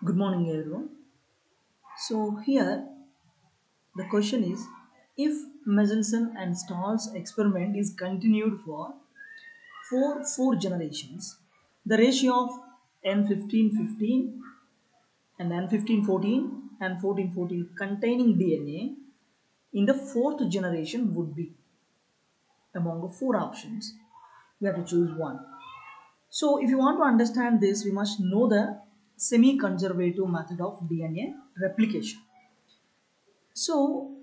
Good morning, everyone. So, here the question is, if Meselson and Stahl's experiment is continued for four generations, the ratio of N1515 and N1514 and 1414 containing DNA in the fourth generation would be among the four options. We have to choose one. So, if you want to understand this, we must know the semi-conservative method of DNA replication. So,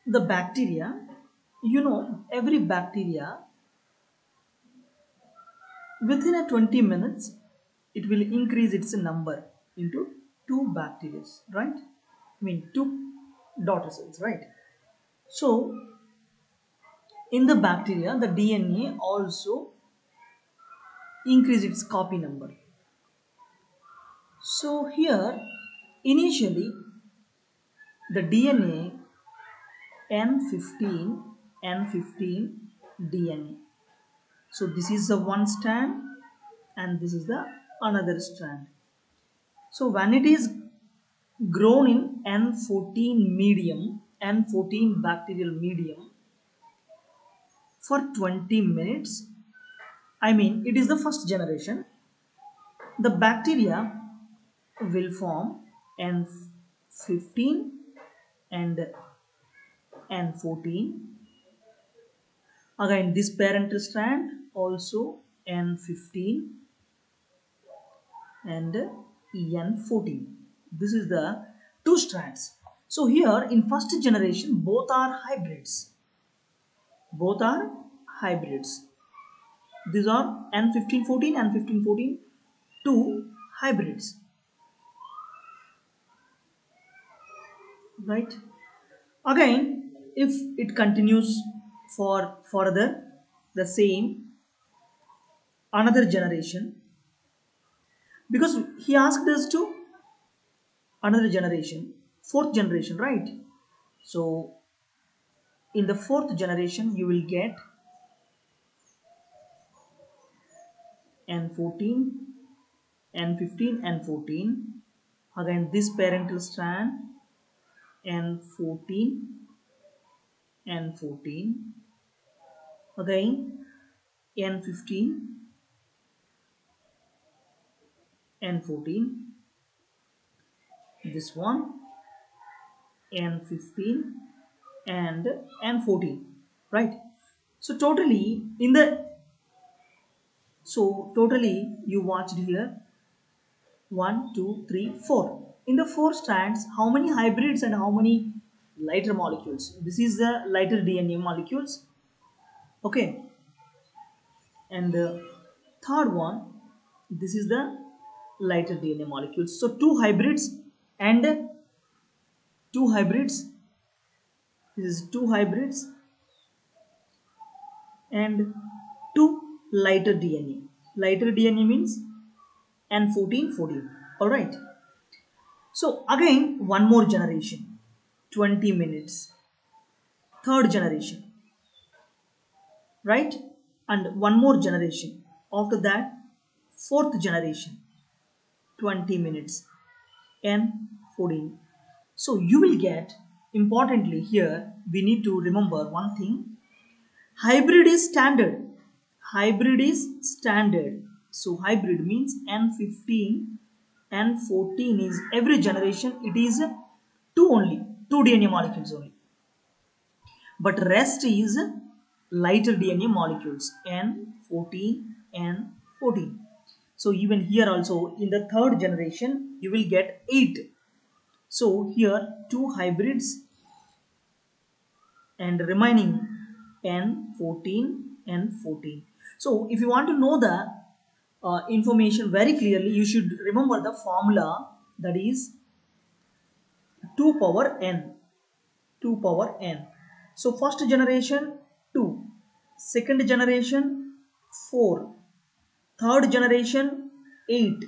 the bacteria, every bacteria within a 20 minutes, it will increase its number into two bacteria, right? I mean, two daughter cells, right? So, in the bacteria, the DNA also increase its copy number. So, here, initially, the DNA N15, N15 DNA. So this is the one strand and this is the another strand. So when it is grown in N14 medium, N14 bacterial medium for 20 minutes, I mean it is the first generation, the bacteria will form N15 and N14. Again this parent strand also N15 and En14. This is the two strands. So here in first generation both are hybrids. Both are hybrids. These are N1514 and 1514, two hybrids. Right? Again, if it continues for further the same another generation, because he asked us to another generation, fourth generation, right? So in the fourth generation you will get N14, N15, N14. Again this parental strand N14, N14. Again N15, N14. This one N15 and N14. Right. So totally you watched here 1, 2, 3, 4. In the four strands, how many hybrids and how many lighter molecules? This is the lighter DNA molecules. Okay. And the third one, this is the lighter DNA molecules. So and two hybrids. This is two hybrids and two lighter DNA. Lighter DNA means N14, 14. Alright. So again one more generation, 20 minutes, third generation, right? And one more generation, after that fourth generation, 20 minutes, N14. So you will get, importantly here we need to remember one thing, hybrid is standard. Hybrid is standard. So hybrid means N15 N14 is every generation it is two only, two DNA molecules only. But rest is lighter DNA molecules N14, N14. So even here also in the third generation you will get 8. So here two hybrids and remaining N14, N14. So if you want to know the information very clearly, you should remember the formula, that is 2 power n. 2 power n. So first generation 2, second generation 4, third generation 8,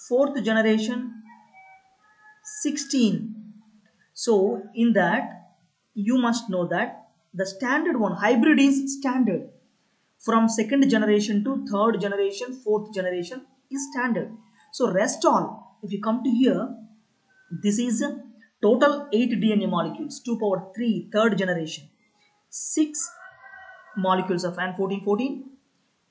fourth generation 16. So in that you must know that the standard one, hybrid is standard. From second generation to third generation, fourth generation is standard. So rest all if you come to here, this is a total 8 DNA molecules, 2 power 3, third generation, 6 molecules of N1414,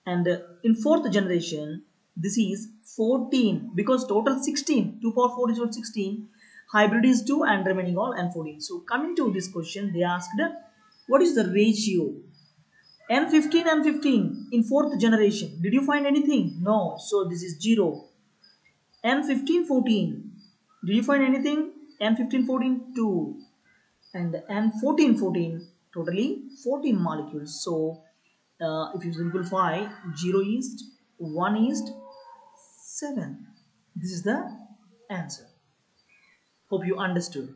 and in fourth generation this is 14, because total 16, 2 power 4 is what 16, hybrid is 2 and remaining all N14. So coming to this question, they asked what is the ratio N15 and 15 in fourth generation. Did you find anything? No. So this is 0. N15 14. Did you find anything? N15 14 2. And N14 14 totally 14 molecules. So if you simplify, 0 is 1 is 7. This is the answer. Hope you understood.